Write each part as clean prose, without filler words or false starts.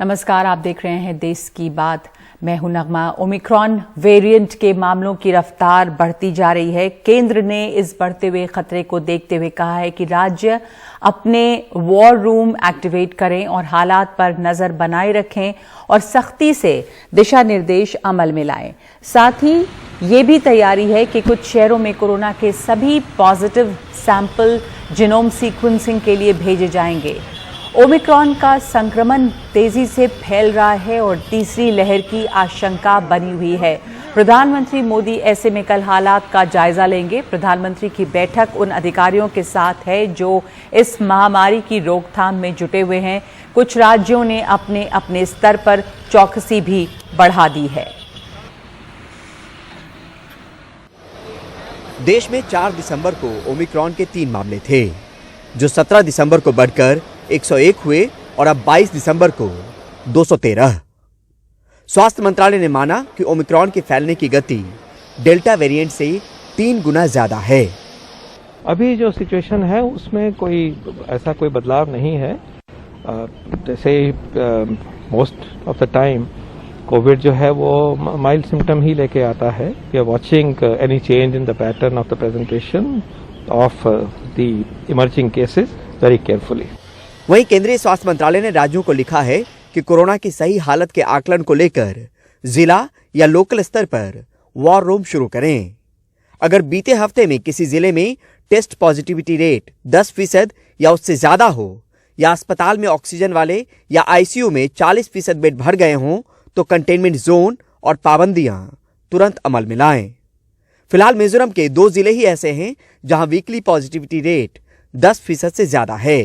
नमस्कार, आप देख रहे हैं देश की बात। मैं हूं नगमा। ओमिक्रॉन वेरिएंट के मामलों की रफ्तार बढ़ती जा रही है। केंद्र ने इस बढ़ते हुए खतरे को देखते हुए कहा है कि राज्य अपने वॉर रूम एक्टिवेट करें और हालात पर नजर बनाए रखें और सख्ती से दिशा निर्देश अमल में लाएं। साथ ही ये भी तैयारी है कि कुछ शहरों में कोरोना के सभी पॉजिटिव सैंपल जीनोम सीक्वेंसिंग के लिए भेजे जाएंगे। ओमिक्रॉन का संक्रमण तेजी से फैल रहा है और तीसरी लहर की आशंका बनी हुई है। प्रधानमंत्री मोदी ऐसे में कल हालात का जायजा लेंगे। प्रधानमंत्री की बैठक उन अधिकारियों के साथ है जो इस महामारी की रोकथाम में जुटे हुए हैं। कुछ राज्यों ने अपने अपने स्तर पर चौकसी भी बढ़ा दी है। देश में 4 दिसंबर को ओमिक्रॉन के 3 मामले थे, जो 17 दिसंबर को बढ़कर 101 हुए और अब 22 दिसंबर को 213। स्वास्थ्य मंत्रालय ने माना कि ओमिक्रॉन के फैलने की गति डेल्टा वेरिएंट से 3 गुना ज्यादा है। अभी जो सिचुएशन है उसमें कोई ऐसा कोई बदलाव नहीं है। जैसे most of the time COVID जो है वो माइल्ड सिम्टम ही लेके आता है। We are watching any change in the pattern of the presentation of the emerging cases very carefully. वहीं केंद्रीय स्वास्थ्य मंत्रालय ने राज्यों को लिखा है कि कोरोना की सही हालत के आकलन को लेकर जिला या लोकल स्तर पर वॉर रूम शुरू करें। अगर बीते हफ्ते में किसी जिले में टेस्ट पॉजिटिविटी रेट 10% या उससे ज्यादा हो, या अस्पताल में ऑक्सीजन वाले या आईसीयू में 40% बेड भर गए हों, तो कंटेनमेंट जोन और पाबंदियां तुरंत अमल में लाएं। फिलहाल मिजोरम के 2 जिले ही ऐसे हैं जहां वीकली पॉजिटिविटी रेट 10% से ज्यादा है।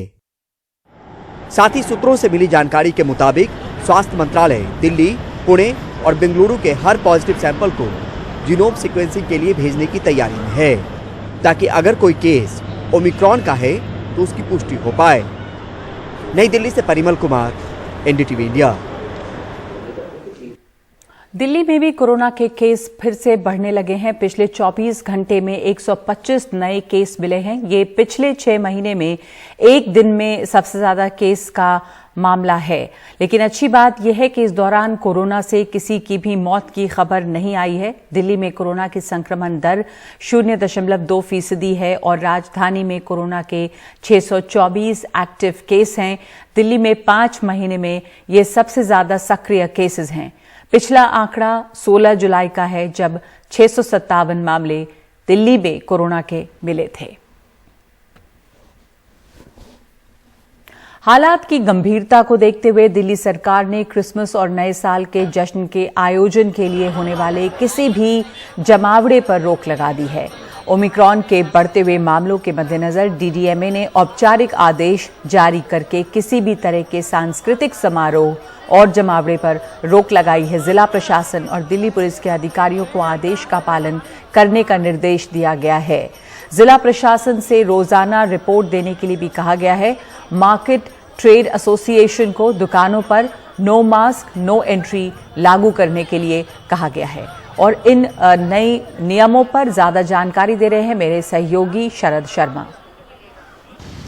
साथ ही सूत्रों से मिली जानकारी के मुताबिक स्वास्थ्य मंत्रालय दिल्ली, पुणे और बेंगलुरु के हर पॉजिटिव सैंपल को जीनोम सीक्वेंसिंग के लिए भेजने की तैयारी में है, ताकि अगर कोई केस ओमिक्रॉन का है तो उसकी पुष्टि हो पाए। नई दिल्ली से परिमल कुमार, एनडीटीवी इंडिया। दिल्ली में भी कोरोना के केस फिर से बढ़ने लगे हैं। पिछले 24 घंटे में 125 नए केस मिले हैं। ये पिछले 6 महीने में एक दिन में सबसे ज्यादा केस का मामला है। लेकिन अच्छी बात यह है कि इस दौरान कोरोना से किसी की भी मौत की खबर नहीं आई है। दिल्ली में कोरोना की संक्रमण दर 0.2% है और राजधानी में कोरोना के 624 एक्टिव केस हैं। दिल्ली में 5 महीने में ये सबसे ज्यादा सक्रिय केसेस हैं। पिछला आंकड़ा 16 जुलाई का है, जब 657 मामले दिल्ली में कोरोना के मिले थे। हालात की गंभीरता को देखते हुए दिल्ली सरकार ने क्रिसमस और नए साल के जश्न के आयोजन के लिए होने वाले किसी भी जमावड़े पर रोक लगा दी है। ओमिक्रॉन के बढ़ते हुए मामलों के मद्देनजर डीडीएमए ने औपचारिक आदेश जारी करके किसी भी तरह के सांस्कृतिक समारोह और जमावड़े पर रोक लगाई है। जिला प्रशासन और दिल्ली पुलिस के अधिकारियों को आदेश का पालन करने का निर्देश दिया गया है। जिला प्रशासन से रोजाना रिपोर्ट देने के लिए भी कहा गया है। मार्केट ट्रेड एसोसिएशन को दुकानों पर नो मास्क नो एंट्री लागू करने के लिए कहा गया है। और इन नए नियमों पर ज्यादा जानकारी दे रहे हैं मेरे सहयोगी शरद शर्मा।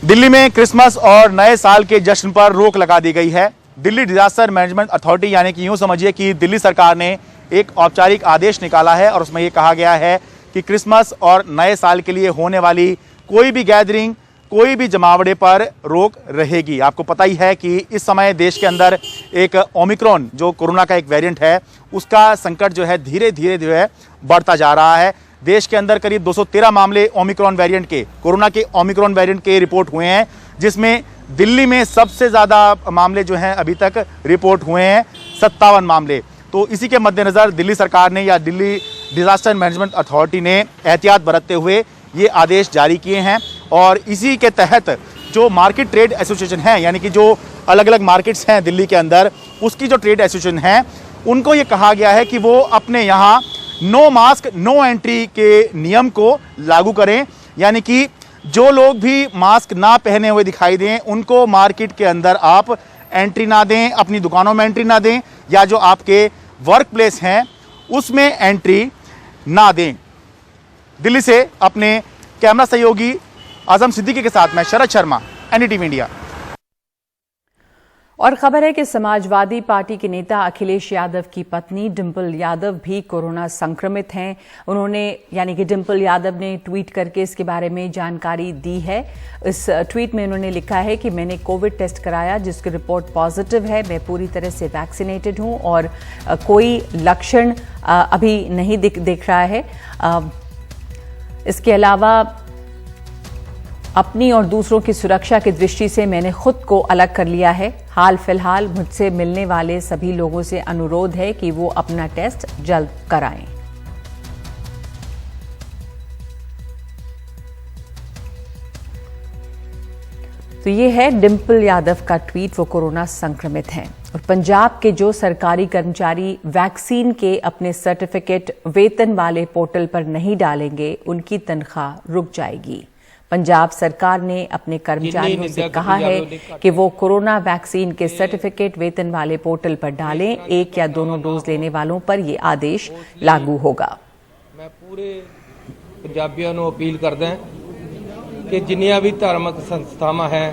दिल्ली में क्रिसमस और नए साल के जश्न पर रोक लगा दी गई है। दिल्ली डिजास्टर मैनेजमेंट अथॉरिटी, यानी कि यूं समझिए कि दिल्ली सरकार ने एक औपचारिक आदेश निकाला है और उसमें यह कहा गया है कि क्रिसमस और नए साल के लिए होने वाली कोई भी गैदरिंग, कोई भी जमावड़े पर रोक रहेगी। आपको पता ही है कि इस समय देश के अंदर एक ओमिक्रॉन जो कोरोना का एक वेरिएंट है, उसका संकट जो है धीरे धीरे जो है बढ़ता जा रहा है। देश के अंदर करीब 213 मामले ओमिक्रॉन वेरिएंट के, कोरोना के ओमिक्रॉन वेरिएंट के रिपोर्ट हुए हैं, जिसमें दिल्ली में सबसे ज़्यादा मामले जो हैं अभी तक रिपोर्ट हुए हैं 57 मामले। तो इसी के मद्देनज़र दिल्ली सरकार ने या दिल्ली डिजास्टर मैनेजमेंट अथॉरिटी ने एहतियात बरतते हुए ये आदेश जारी किए हैं। और इसी के तहत जो मार्केट ट्रेड एसोसिएशन है, यानी कि जो अलग अलग मार्केट्स हैं दिल्ली के अंदर, उसकी जो ट्रेड एसोसिएशन है, उनको ये कहा गया है कि वो अपने यहाँ नो मास्क नो एंट्री के नियम को लागू करें। यानी कि जो लोग भी मास्क ना पहने हुए दिखाई दें, उनको मार्केट के अंदर आप एंट्री ना दें, अपनी दुकानों में एंट्री ना दें, या जो आपके वर्क प्लेस हैं उसमें एंट्री ना दें। दिल्ली से अपने कैमरा सहयोगी आजम सिद्दीकी के साथ मैं शरद शर्मा, एनडीटीवी इंडिया। और खबर है कि समाजवादी पार्टी के नेता अखिलेश यादव की पत्नी डिंपल यादव भी कोरोना संक्रमित हैं। उन्होंने यानी कि डिंपल यादव ने ट्वीट करके इसके बारे में जानकारी दी है। इस ट्वीट में उन्होंने लिखा है कि मैंने कोविड टेस्ट कराया जिसकी रिपोर्ट पॉजिटिव है। मैं पूरी तरह से वैक्सीनेटेड हूं और कोई लक्षण अभी नहीं दिख रहा है। इसके अलावा अपनी और दूसरों की सुरक्षा की दृष्टि से मैंने खुद को अलग कर लिया है। हाल फिलहाल मुझसे मिलने वाले सभी लोगों से अनुरोध है कि वो अपना टेस्ट जल्द कराएं। तो ये है डिंपल यादव का ट्वीट। वो कोरोना संक्रमित हैं। और पंजाब के जो सरकारी कर्मचारी वैक्सीन के अपने सर्टिफिकेट वेतन वाले पोर्टल पर नहीं डालेंगे, उनकी तनख्वाह रुक जाएगी। पंजाब सरकार ने अपने कर्मचारियों से कहा है कि वो कोरोना वैक्सीन के सर्टिफिकेट वेतन वाले पोर्टल पर डालें। एक या दोनों डोज लेने वालों पर ये आदेश लागू होगा। मैं पूरे पंजाबियों को अपील करदा कि जिन्नियां भी धार्मिक संस्थावां हैं।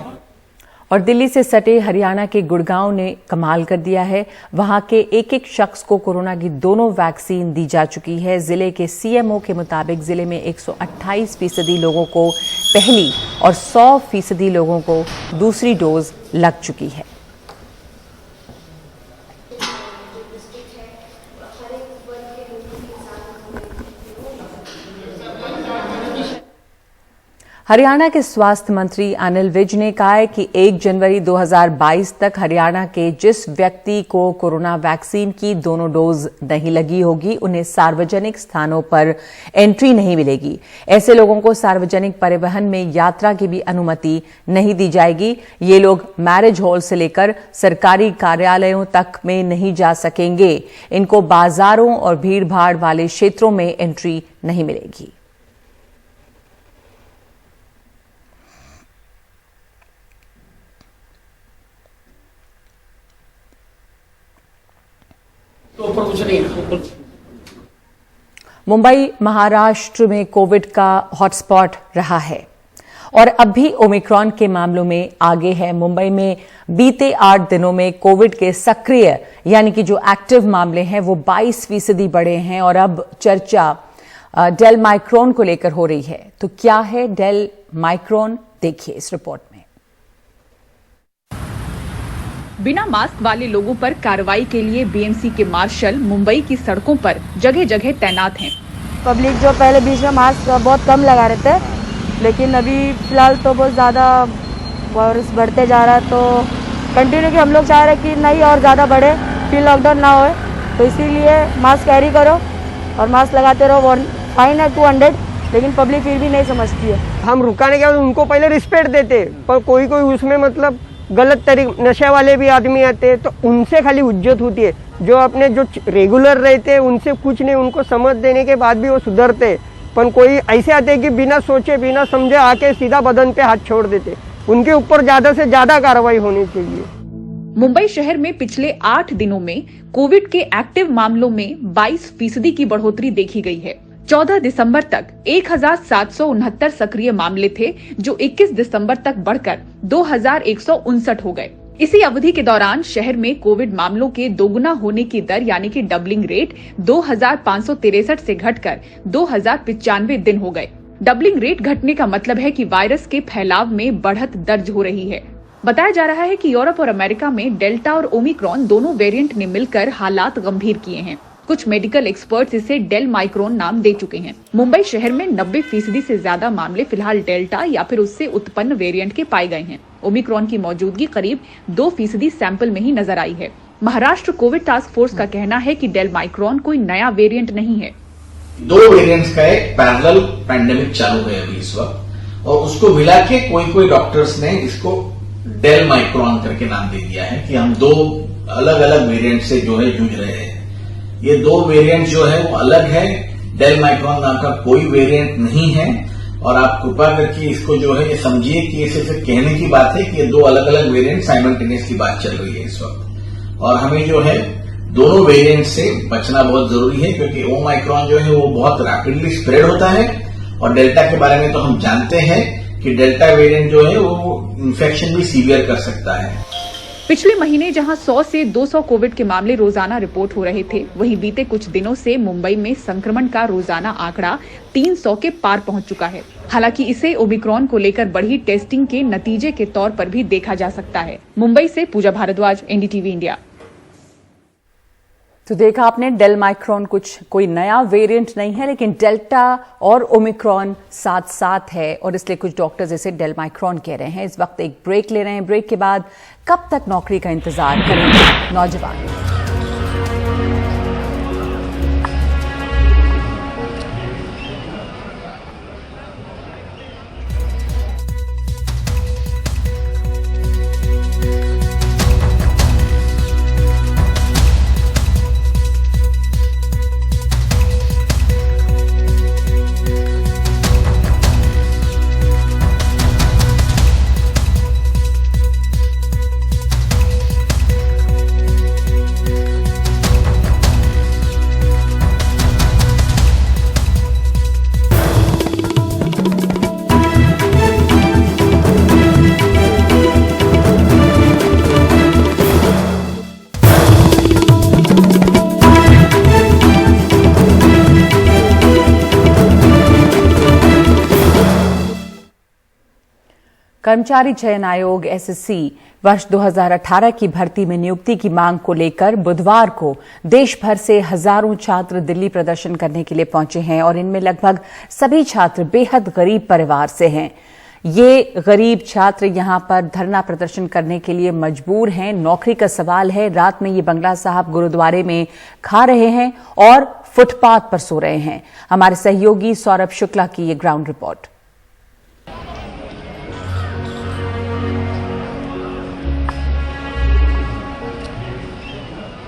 और दिल्ली से सटे हरियाणा के गुड़गांव ने कमाल कर दिया है। वहां के एक एक शख्स को कोरोना की दोनों वैक्सीन दी जा चुकी है। जिले के सीएमओ के मुताबिक जिले में 128% लोगों को पहली और 100% लोगों को दूसरी डोज लग चुकी है। हरियाणा के स्वास्थ्य मंत्री अनिल विज ने कहा है कि 1 जनवरी 2022 तक हरियाणा के जिस व्यक्ति को कोरोना वैक्सीन की दोनों डोज नहीं लगी होगी, उन्हें सार्वजनिक स्थानों पर एंट्री नहीं मिलेगी। ऐसे लोगों को सार्वजनिक परिवहन में यात्रा की भी अनुमति नहीं दी जाएगी। ये लोग मैरिज हॉल से लेकर सरकारी कार्यालयों तक में नहीं जा सकेंगे। इनको बाजारों और भीड़भाड़ वाले क्षेत्रों में एंट्री नहीं मिलेगी। मुंबई महाराष्ट्र में कोविड का हॉटस्पॉट रहा है और अब भी ओमिक्रॉन के मामलों में आगे है। मुंबई में बीते 8 दिनों में कोविड के सक्रिय यानी कि जो एक्टिव मामले हैं वो 22% बढ़े हैं। और अब चर्चा डेल माइक्रॉन को लेकर हो रही है। तो क्या है डेल माइक्रॉन, देखिए इस रिपोर्ट में। बिना मास्क वाले लोगों पर कार्रवाई के लिए बीएमसी के मार्शल मुंबई की सड़कों पर जगह जगह तैनात हैं। पब्लिक जो पहले बीच में मास्क बहुत कम लगा रहे थे, लेकिन अभी फिलहाल तो बहुत ज़्यादा वायरस बढ़ते जा रहा है। तो कंटिन्यू कि हम लोग चाह रहे हैं कि नहीं और ज़्यादा बढ़े, फिर लॉकडाउन ना होए। तो इसीलिए मास्क कैरी करो और मास्क लगाते रहो। फाइन है 200, लेकिन पब्लिक फिर भी नहीं समझती है। हम रुकाने के बाद उनको पहले रिस्पेक्ट देते, पर कोई कोई उसमें मतलब गलत तरीके नशे वाले भी आदमी आते हैं, तो उनसे खाली इज्जत होती है। जो अपने जो रेगुलर रहते हैं उनसे कुछ नहीं, उनको समझ देने के बाद भी वो सुधरते। पर कोई ऐसे आते हैं कि बिना सोचे बिना समझे आके सीधा बदन पे हाथ छोड़ देते। उनके ऊपर ज्यादा से ज्यादा कार्रवाई होनी चाहिए। मुंबई शहर में पिछले 8 दिनों में कोविड के एक्टिव मामलों में 22% की बढ़ोतरी देखी गई है। 14 दिसंबर तक 1769 सक्रिय मामले थे, जो 21 दिसंबर तक बढ़कर 2159 हो गए। इसी अवधि के दौरान शहर में कोविड मामलों के दोगुना होने की दर यानी कि डबलिंग रेट 2563 से घटकर 2095 दिन हो गए। डबलिंग रेट घटने का मतलब है कि वायरस के फैलाव में बढ़त दर्ज हो रही है। बताया जा रहा है कि यूरोप और अमेरिका में डेल्टा और ओमिक्रॉन दोनों वेरिएंट ने मिलकर हालात गंभीर किए हैं। कुछ मेडिकल एक्सपर्ट्स इसे डेल माइक्रॉन नाम दे चुके हैं। मुंबई शहर में 90% से ज्यादा मामले फिलहाल डेल्टा या फिर उससे उत्पन्न वेरिएंट के पाए गए हैं। ओमिक्रॉन की मौजूदगी करीब 2% सैंपल में ही नजर आई है। महाराष्ट्र कोविड टास्क फोर्स का कहना है कि डेल माइक्रॉन कोई नया वेरिएंट नहीं है। 2 वेरिएंट्स का एक पैरेलल पैंडेमिक चालू है अभी इस वक्त, और उसको मिला के कोई डॉक्टर्स ने इसको डेल माइक्रॉन करके नाम दे दिया है कि हम 2 अलग अलग वेरिएंट से जो है जूझ रहे हैं। ये 2 वेरिएंट जो है वो अलग है। डेल माइक्रॉन नाम का कोई वेरिएंट नहीं है। और आप कृपा करके इसको जो है ये समझिए कि ये सिर्फ कहने की बात है कि ये 2 अलग अलग वेरिएंट साइमल्टेनियस की बात चल रही है इस वक्त। और हमें जो है दोनों वेरिएंट से बचना बहुत जरूरी है, क्योंकि ओमाइक्रॉन जो है वो बहुत रैपिडली स्प्रेड होता है। और डेल्टा के बारे में तो हम जानते हैं कि डेल्टा वेरिएंट जो है वो इन्फेक्शन भी सीवियर कर सकता है। पिछले महीने जहां 100 से 200 कोविड के मामले रोजाना रिपोर्ट हो रहे थे, वहीं बीते कुछ दिनों से मुंबई में संक्रमण का रोजाना आंकड़ा 300 के पार पहुंच चुका है। हालांकि इसे ओमिक्रॉन को लेकर बढ़ी टेस्टिंग के नतीजे के तौर पर भी देखा जा सकता है। मुंबई से पूजा भारद्वाज, एनडीटीवी इंडिया। तो देखा आपने, डेल माइक्रॉन कोई नया वेरिएंट नहीं है, लेकिन डेल्टा और ओमिक्रॉन साथ साथ है और इसलिए कुछ डॉक्टर्स इसे डेल माइक्रॉन कह रहे हैं। इस वक्त एक ब्रेक ले रहे हैं। ब्रेक के बाद कब तक नौकरी का इंतजार करेंगे नौजवान? कर्मचारी चयन आयोग एसएससी वर्ष 2018 की भर्ती में नियुक्ति की मांग को लेकर बुधवार को देश भर से हजारों छात्र दिल्ली प्रदर्शन करने के लिए पहुंचे हैं और इनमें लगभग सभी छात्र बेहद गरीब परिवार से हैं। ये गरीब छात्र यहां पर धरना प्रदर्शन करने के लिए मजबूर हैं। नौकरी का सवाल है। रात में ये बंगला साहब गुरुद्वारे में खा रहे हैं और फुटपाथ पर सो रहे हैं। हमारे सहयोगी सौरभ शुक्ला की ये ग्राउंड रिपोर्ट।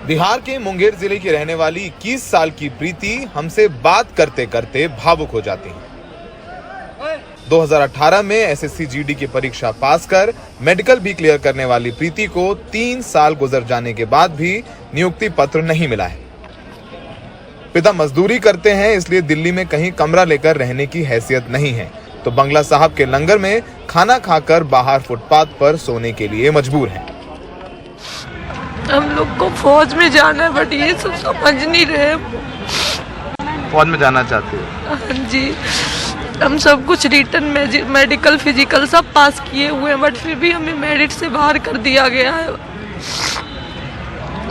बिहार के मुंगेर जिले की रहने वाली 21 साल की प्रीति हमसे बात करते करते भावुक हो जाती हैं। 2018 में एसएससी जीडी की परीक्षा पास कर मेडिकल भी क्लियर करने वाली प्रीति को 3 साल गुजर जाने के बाद भी नियुक्ति पत्र नहीं मिला है। पिता मजदूरी करते हैं, इसलिए दिल्ली में कहीं कमरा लेकर रहने की हैसियत नहीं है, तो बंगला साहब के लंगर में खाना खाकर बाहर फुटपाथ पर सोने के लिए मजबूर हैं। हम लोग को फौज में जाना है, बट ये सब समझ नहीं रहे। फौज में जाना चाहते हो? हाँ जी, हम सब कुछ रिटर्न मेडिकल फिजिकल सब पास किए हुए हैं, बट फिर भी हमें मेरिट से बाहर कर दिया गया है।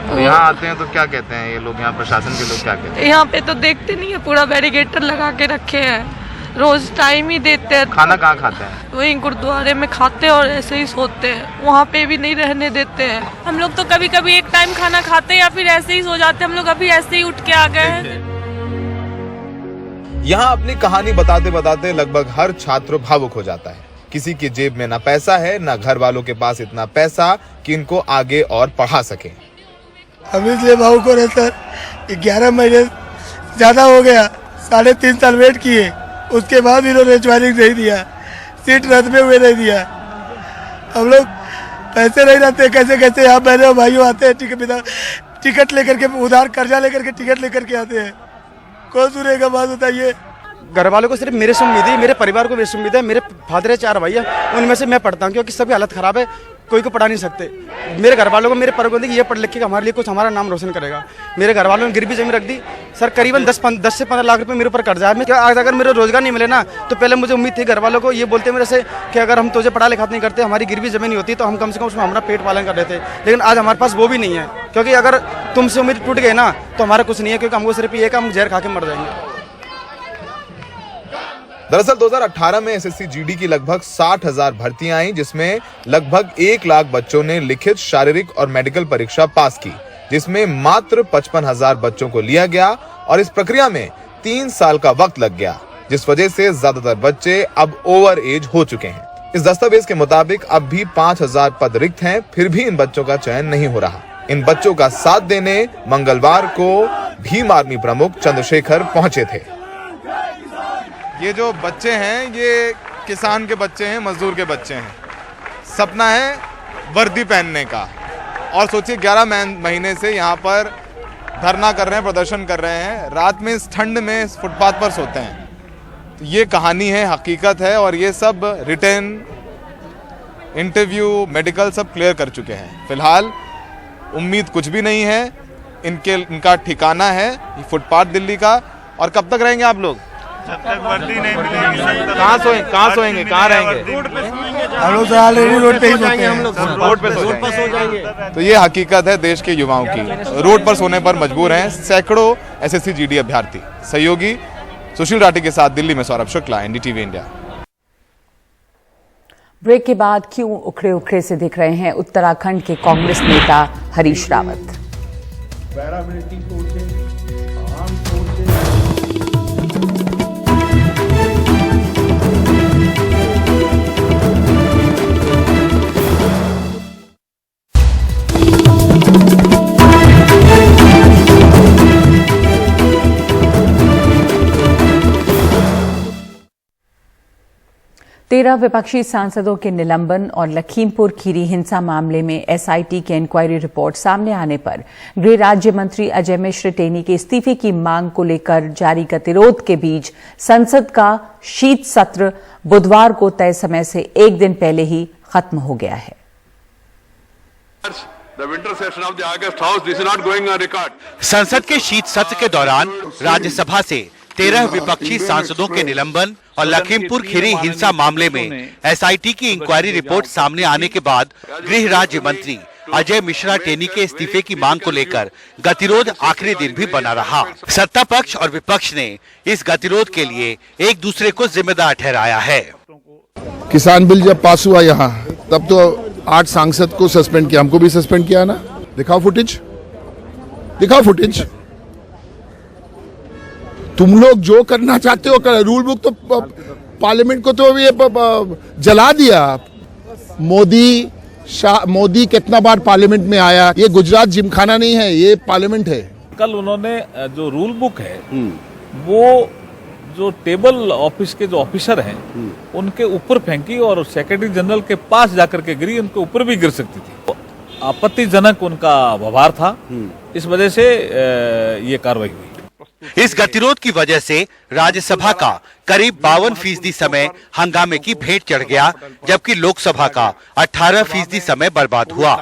तो यहाँ आते हैं तो क्या कहते हैं ये लोग, यहाँ प्रशासन के लोग क्या कहते हैं? यहाँ पे तो देखते नहीं है, पूरा बैरिकेटर लगा के रखे हैं, रोज टाइम ही देते हैं। खाना कहाँ खाते हैं? वहीं गुरुद्वारे में खाते हैं और ऐसे ही सोते हैं, वहाँ पे भी नहीं रहने देते हैं। हम लोग तो कभी कभी एक टाइम खाना खाते हैं या फिर ऐसे ही सो जाते हैं। हम लोग अभी ऐसे ही उठ के आ गए हैं। यहाँ अपनी कहानी बताते बताते लगभग हर छात्र भावुक हो जाता है। किसी की जेब में ना पैसा है, ना घर वालों के पास इतना पैसा कि इनको आगे और पढ़ा सके। अभी इसलिए भावुक हो रहे सर, 11 महीने ज्यादा हो गया, 3.5 साल वेट किए, उसके बाद इन्होंने ज्वाइनिंग नहीं दिया, सीट रद्द में हुए नहीं दिया। हम लोग पैसे नहीं रहते, कैसे कैसे यहाँ बहने भाइयों आते हैं, टिकट लेकर के, उधार कर्जा लेकर के टिकट लेकर के आते हैं। कौन सुनेगा बात बताइए। घर वालों को सिर्फ मेरे से उम्मीद है, मेरे परिवार को मेरे से उम्मीद है। मेरे फादर है 4 भैया, उनमें से मैं पढ़ता हूँ, क्योंकि सभी हालत खराब है, कोई को पढ़ा नहीं सकते। मेरे घर वालों को मेरे परिवार को ये पढ़ लिख के हमारे लिए कुछ हमारा नाम रोशन करेगा। मेरे घर वालों ने गिरवी जमीन रख दी सर, करीबन 10 से 15 लाख रुपए मेरे ऊपर कर्जा है। अगर मेरे रोजगार नहीं मिले ना, तो पहले मुझे उम्मीद थी, घर वालों को ये बोलते मेरे से कि अगर हम तुझे पढ़ा लिखा नहीं करते, हमारी गिरवी जमीन नहीं होती, तो हम कम से कम उसमें हमारा पेट पालन कर लेते। लेकिन आज हमारे पास वो भी नहीं है, क्योंकि अगर तुमसे उम्मीद टूट गए ना, तो हमारा कुछ नहीं है, क्योंकि हमको सिर्फ ये हम जहर खा के मर जाएंगे। दरअसल 2018 में एसएससी जीडी की लगभग 60,000 भर्तियां आई, जिसमें लगभग 1 लाख बच्चों ने लिखित, शारीरिक और मेडिकल परीक्षा पास की, जिसमें मात्र 55,000 बच्चों को लिया गया और इस प्रक्रिया में 3 साल का वक्त लग गया, जिस वजह से ज्यादातर बच्चे अब ओवर एज हो चुके हैं। इस दस्तावेज के मुताबिक अब भी 5,000 पद रिक्त हैं, फिर भी इन बच्चों का चयन नहीं हो रहा। इन बच्चों का साथ देने मंगलवार को भीम आर्मी प्रमुख चंद्रशेखर पहुंचे थे। ये जो बच्चे हैं, ये किसान के बच्चे हैं, मजदूर के बच्चे हैं। सपना है वर्दी पहनने का, और सोचिए 11 महीने से यहाँ पर धरना कर रहे हैं, प्रदर्शन कर रहे हैं, रात में इस ठंड में इस फुटपाथ पर सोते हैं। तो ये कहानी है, हकीकत है, और ये सब रिटर्न इंटरव्यू, मेडिकल सब क्लियर कर चुके हैं। फिलहाल उम्मीद कुछ भी नहीं है। इनका ठिकाना है फुटपाथ दिल्ली का। और कब तक रहेंगे आप लोग? जब तक वर्दी नहीं मिलेगी। कहाँ सोएंगे? कहाँ रहेंगे? हम लोग तो ऑलरेडी रोड पे ही सोते हैं। रोड पे सो जाएंगे। तो ये हकीकत है देश के युवाओं की, रोड पर सोने पर मजबूर हैं सैकड़ों SSC GD अभ्यर्थी। सहयोगी सुशील राठी के साथ दिल्ली में सौरभ शुक्ला, NDTV इंडिया। ब्रेक के बाद क्यों उखड़े उखड़े से दिख रहे हैं उत्तराखंड के कांग्रेस नेता हरीश रावत। तेरह विपक्षी सांसदों के निलंबन और लखीमपुर खीरी हिंसा मामले में SIT की इंक्वायरी रिपोर्ट सामने आने पर गृह राज्य मंत्री अजय मिश्र टेनी के इस्तीफे की मांग को लेकर जारी गतिरोध के बीच संसद का शीत सत्र बुधवार को तय समय से एक दिन पहले ही खत्म हो गया है। संसद के शीत सत्र के दौरान राज्यसभा से 13 विपक्षी सांसदों के निलंबन और लखीमपुर खीरी हिंसा मामले में SIT की इंक्वायरी रिपोर्ट सामने आने के बाद गृह राज्य मंत्री अजय मिश्रा टेनी के इस्तीफे की मांग को लेकर गतिरोध आखिरी दिन भी बना रहा। सत्ता पक्ष और विपक्ष ने इस गतिरोध के लिए एक दूसरे को जिम्मेदार ठहराया है। किसान बिल जब पास हुआ यहाँ, तब तो 8 सांसद को सस्पेंड किया, हमको भी सस्पेंड किया ना। दिखाओ फुटेज। तुम लोग जो करना चाहते हो कर। रूल बुक तो पार्लियामेंट को तो ये जला दिया। मोदी कितना बार पार्लियामेंट में आया। ये गुजरात जिमखाना नहीं है, ये पार्लियामेंट है। कल उन्होंने जो रूल बुक है वो जो टेबल ऑफिस के जो ऑफिसर हैं उनके ऊपर फेंकी और सेक्रेटरी जनरल के पास जाकर के गिरी, उनके ऊपर भी गिर सकती थी। तो आपत्तिजनक उनका व्यवहार था, इस वजह से ये कार्रवाई हुई। इस गतिरोध की वजह से राज्यसभा का करीब 52% समय हंगामे की भेंट चढ़ गया, जबकि लोकसभा का 18% समय बर्बाद हुआ।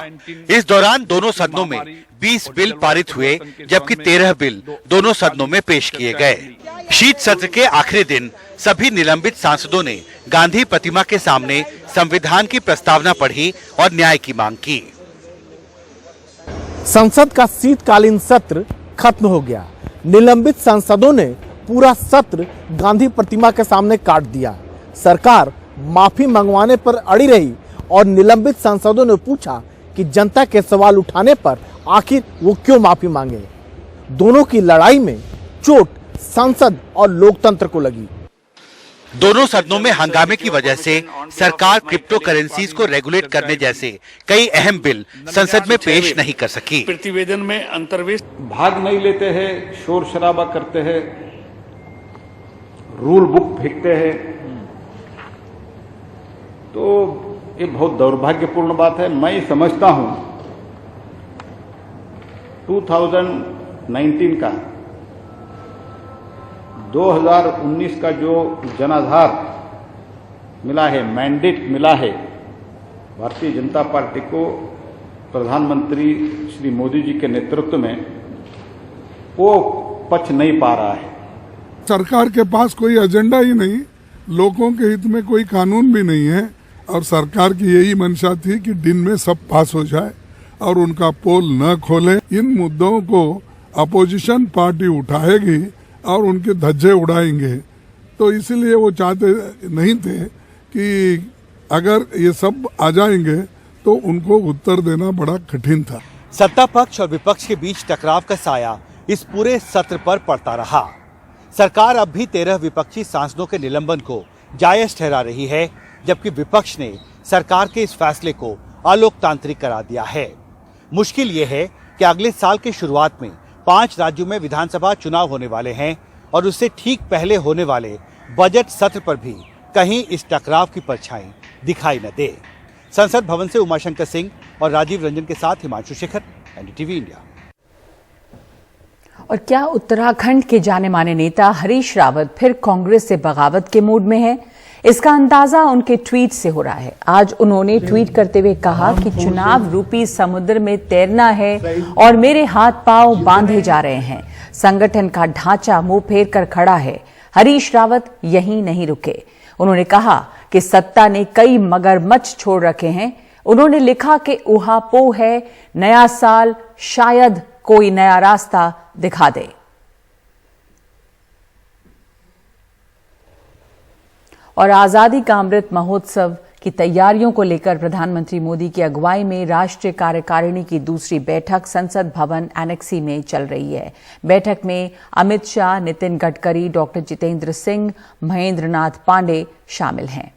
इस दौरान दोनों सदनों में 20 बिल पारित हुए, जबकि 13 बिल दोनों सदनों में पेश किए गए। शीत सत्र के आखिरी दिन सभी निलंबित सांसदों ने गांधी प्रतिमा के सामने संविधान की प्रस्तावना पढ़ी और न्याय की मांग की। संसद का शीतकालीन सत्र खत्म हो गया। निलंबित सांसदों ने पूरा सत्र गांधी प्रतिमा के सामने काट दिया। सरकार माफी मंगवाने पर अड़ी रही और निलंबित सांसदों ने पूछा कि जनता के सवाल उठाने पर आखिर वो क्यों माफी मांगे। दोनों की लड़ाई में चोट संसद और लोकतंत्र को लगी। दोनों सदनों में हंगामे की वजह से सरकार क्रिप्टो करेंसीज को रेगुलेट करने जैसे कई अहम बिल संसद में पेश नहीं कर सकी। प्रतिवेदन में अंतर्वेश भाग नहीं लेते हैं, शोर शराबा करते हैं, रूल बुक फेंकते हैं, तो ये बहुत दुर्भाग्यपूर्ण बात है। मैं समझता हूं 2019 का 2019 का जो जनाधार मिला है, मैंडेट मिला है भारतीय जनता पार्टी को प्रधानमंत्री श्री मोदी जी के नेतृत्व में, वो पच नहीं पा रहा है। सरकार के पास कोई एजेंडा ही नहीं, लोगों के हित में कोई कानून भी नहीं है और सरकार की यही मंशा थी कि दिन में सब पास हो जाए और उनका पोल न खोले। इन मुद्दों को अपोजिशन पार्टी उठाएगी और उनके धज्जे उड़ाएंगे, तो इसलिए वो चाहते नहीं थे कि अगर ये सब आ जाएंगे तो उनको उत्तर देना बड़ा कठिन था। सत्ता पक्ष और विपक्ष के बीच टकराव का साया इस पूरे सत्र पर पड़ता रहा। सरकार अब भी 13 विपक्षी सांसदों के निलंबन को जायज ठहरा रही है, जबकि विपक्ष ने सरकार के इस फैसले को अलोकतांत्रिक करार दिया है। मुश्किल ये है कि अगले साल की शुरुआत में 5 राज्यों में विधानसभा चुनाव होने वाले हैं और उससे ठीक पहले होने वाले बजट सत्र पर भी कहीं इस टकराव की परछाई दिखाई न दे। संसद भवन से उमाशंकर सिंह और राजीव रंजन के साथ हिमांशु शेखर, NDTV इंडिया। और क्या उत्तराखंड के जाने माने नेता हरीश रावत फिर कांग्रेस से बगावत के मूड में है? इसका अंदाजा उनके ट्वीट से हो रहा है। आज उन्होंने ट्वीट करते हुए कहा कि चुनाव रूपी समुद्र में तैरना है और मेरे हाथ पांव बांधे जा रहे हैं। संगठन का ढांचा मुंह फेर कर खड़ा है। हरीश रावत यहीं नहीं रुके। उन्होंने कहा कि सत्ता ने कई मगरमच्छ छोड़ रखे हैं। उन्होंने लिखा कि ऊहापोह है, नया साल शायद कोई नया रास्ता दिखा दे। और आजादी का अमृत महोत्सव की तैयारियों को लेकर प्रधानमंत्री मोदी की अगुवाई में राष्ट्रीय कार्यकारिणी की दूसरी बैठक संसद भवन एनेक्सी में चल रही है। बैठक में अमित शाह, नितिन गडकरी, डॉक्टर जितेंद्र सिंह, महेंद्र नाथ पांडे शामिल हैं।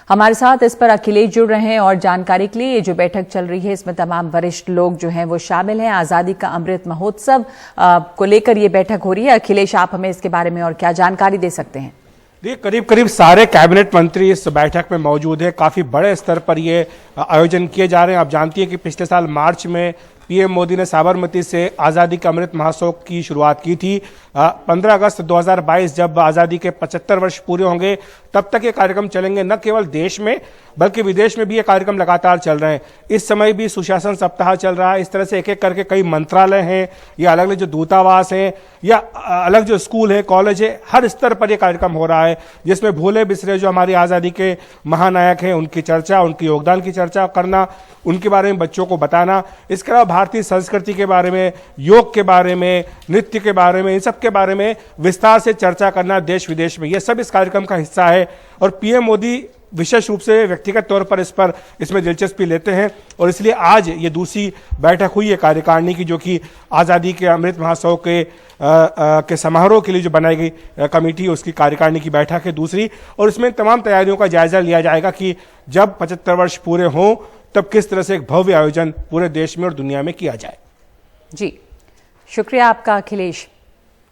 हमारे साथ इस पर अखिलेश जुड़ रहे हैं और जानकारी के लिए ये जो बैठक चल रही है इसमें तमाम वरिष्ठ लोग जो हैं वो शामिल हैं। आजादी का अमृत महोत्सव को लेकर ये बैठक हो रही है। अखिलेश, आप हमें इसके बारे में और क्या जानकारी दे सकते हैं? देखिए, करीब सारे कैबिनेट मंत्री इस बैठक में मौजूद है। काफी बड़े स्तर पर ये आयोजन किए जा रहे हैं। आप जानती हैं कि पिछले साल मार्च में पीएम मोदी ने साबरमती से आज़ादी का अमृत महोत्सव की शुरुआत की थी। 15 अगस्त 2022 जब आज़ादी के 75 वर्ष पूरे होंगे तब तक ये कार्यक्रम चलेंगे। न केवल देश में बल्कि विदेश में भी ये कार्यक्रम लगातार चल रहे हैं। इस समय भी सुशासन सप्ताह चल रहा है। इस तरह से एक एक करके कई मंत्रालय हैं या अलग अलग जो दूतावास हैं या अलग जो स्कूल है, कॉलेज है, हर स्तर पर यह कार्यक्रम हो रहा है, जिसमें भूले बिसरे जो हमारी आज़ादी के महानायक हैं उनकी चर्चा, उनके योगदान की चर्चा करना, उनके बारे में बच्चों को बताना, इसके अलावा भारतीय संस्कृति के बारे में, योग के बारे में, नृत्य के बारे में, इन सब के बारे में विस्तार से चर्चा करना देश विदेश में, यह सब इस कार्यक्रम का हिस्सा है। और पीएम मोदी विशेष रूप से व्यक्तिगत तौर पर इसमें दिलचस्पी लेते हैं और इसलिए आज ये दूसरी बैठक हुई है कार्यकारिणी की, जो कि आज़ादी के अमृत महोत्सव के समारोह के लिए जो बनाई गई कमेटी उसकी कार्यकारिणी की बैठक है दूसरी। और इसमें तमाम तैयारियों का जायजा लिया जाएगा कि जब 75 वर्ष पूरे हों तब किस तरह से एक भव्य आयोजन पूरे देश में और दुनिया में किया जाए। जी, शुक्रिया आपका अखिलेश।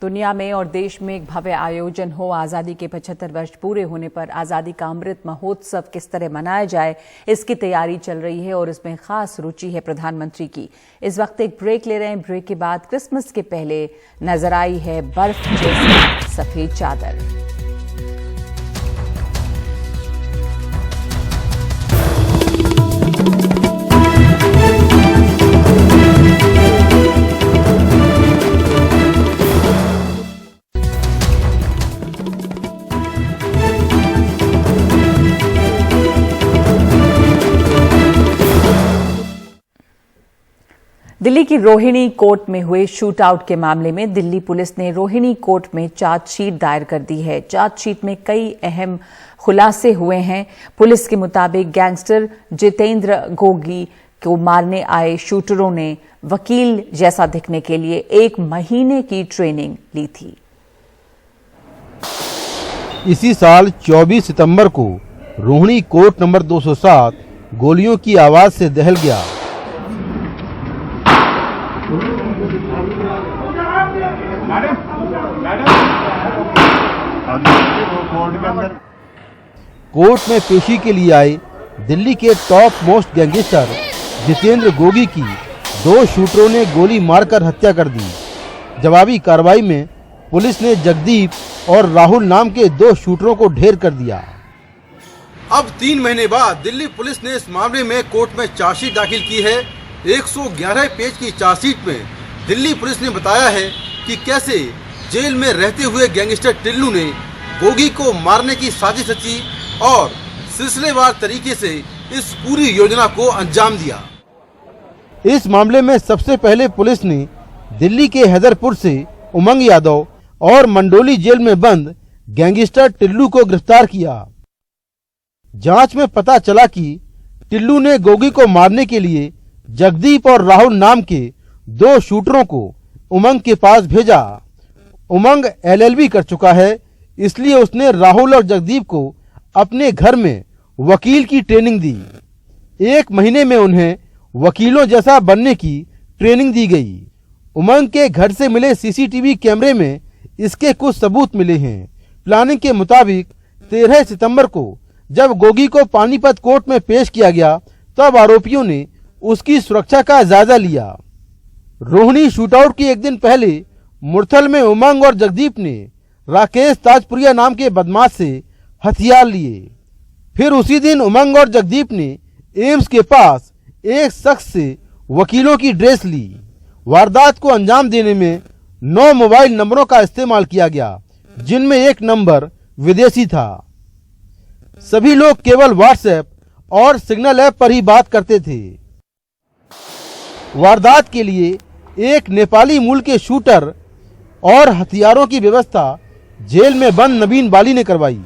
दुनिया में और देश में एक भव्य आयोजन हो, आज़ादी के 75 वर्ष पूरे होने पर आज़ादी का अमृत महोत्सव किस तरह मनाया जाए, इसकी तैयारी चल रही है और इसमें खास रुचि है प्रधानमंत्री की। इस वक्त एक ब्रेक ले रहे हैं। ब्रेक के बाद क्रिसमस के पहले नजर आई है बर्फ जैसी सफेद चादर। दिल्ली की रोहिणी कोर्ट में हुए शूट आउट के मामले में दिल्ली पुलिस ने रोहिणी कोर्ट में चार्जशीट दायर कर दी है। चार्जशीट में कई अहम खुलासे हुए हैं। पुलिस के मुताबिक गैंगस्टर जितेंद्र गोगी को मारने आए शूटरों ने वकील जैसा दिखने के लिए 1 महीने की ट्रेनिंग ली थी। इसी साल 24 सितंबर को रोहिणी कोर्ट नंबर 207 गोलियों की आवाज से दहल गया। कोर्ट में पेशी के लिए आए दिल्ली के top most gangster Jitendra Gogi की 2 शूटरों ने गोली मारकर हत्या कर दी। जवाबी कार्रवाई में पुलिस ने जगदीप और राहुल नाम के 2 शूटरों को ढेर कर दिया। अब 3 महीने बाद दिल्ली पुलिस ने इस मामले में कोर्ट में चार्जशीट दाखिल की है। 111 पेज की चार्जशीट में दिल्ली पुलिस ने बताया है कि कैसे जेल में रहते हुए गैंगस्टर टिल्लू ने गोगी को मारने की साजिश रची और सिलसिलेवार तरीके से इस पूरी योजना को अंजाम दिया। इस मामले में सबसे पहले पुलिस ने दिल्ली के हैदरपुर से उमंग यादव और मंडोली जेल में बंद गैंगस्टर टिल्लू को गिरफ्तार किया। जांच में पता चला कि टिल्लू ने गोगी को मारने के लिए जगदीप और राहुल नाम के 2 शूटरों को उमंग के पास भेजा। उमंग LLB कर चुका है, इसलिए उसने राहुल और जगदीप को अपने घर में वकील की ट्रेनिंग दी। 1 महीने में उन्हें वकीलों जैसा बनने की ट्रेनिंग दी गई। उमंग के घर से मिले CCTV कैमरे में इसके कुछ सबूत मिले हैं। प्लानिंग के मुताबिक 13 सितंबर को जब गोगी को पानीपत कोर्ट में पेश किया गया तब आरोपियों ने उसकी सुरक्षा का जायजा लिया। रोहिणी शूटआउट के 1 दिन पहले मुरथल में उमंग और जगदीप ने राकेश ताजपुरिया नाम के बदमाश से हथियार लिए। फिर उसी दिन उमंग और जगदीप ने एम्स के पास एक शख्स से वकीलों की ड्रेस ली। वारदात को अंजाम देने में 9 मोबाइल नंबरों का इस्तेमाल किया गया, जिनमें एक नंबर विदेशी था। सभी लोग केवल व्हाट्सएप और सिग्नल ऐप पर ही बात करते थे। वारदात के लिए एक नेपाली मूल के शूटर और हथियारों की व्यवस्था जेल में बंद नवीन बाली ने करवाई।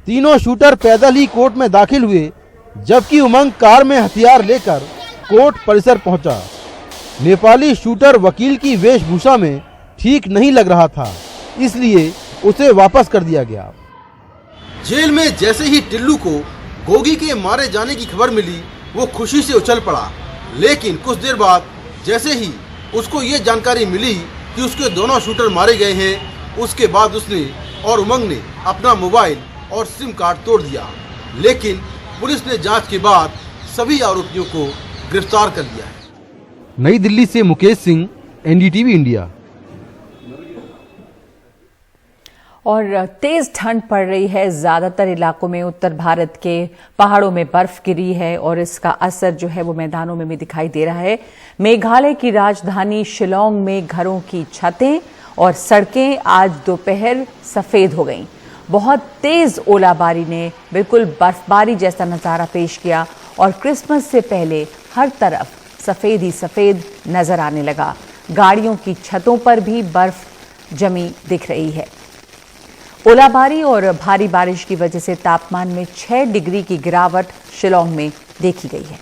तीनों शूटर पैदल ही कोर्ट में दाखिल हुए, जबकि उमंग कार में हथियार लेकर कोर्ट परिसर पहुंचा। नेपाली शूटर वकील की वेशभूषा में ठीक नहीं लग रहा था, इसलिए उसे वापस कर दिया गया। जेल में जैसे ही टिल्लू को गोगी के मारे जाने की खबर मिली, वो खुशी से उछल पड़ा। लेकिन कुछ देर बाद जैसे ही उसको ये जानकारी मिली कि उसके दोनों शूटर मारे गए हैं, उसके बाद उसने और उमंग ने अपना मोबाइल और सिम कार्ड तोड़ दिया। लेकिन पुलिस ने जांच के बाद सभी आरोपियों को गिरफ्तार कर लिया है। नई दिल्ली से मुकेश सिंह, एनडीटीवी इंडिया। और तेज ठंड पड़ रही है। ज्यादातर इलाकों में उत्तर भारत के पहाड़ों में बर्फ गिरी है और इसका असर जो है वो मैदानों में भी दिखाई दे रहा है। मेघालय की राजधानी शिलांग में घरों की छतें और सड़कें आज दोपहर सफेद हो गईं। बहुत तेज ओलाबारी ने बिल्कुल बर्फबारी जैसा नजारा पेश किया और क्रिसमस से पहले हर तरफ सफेद ही सफेद नजर आने लगा। गाड़ियों की छतों पर भी बर्फ जमी दिख रही है। ओलाबारी और भारी बारिश की वजह से तापमान में 6 डिग्री की गिरावट शिलांग में देखी गई है।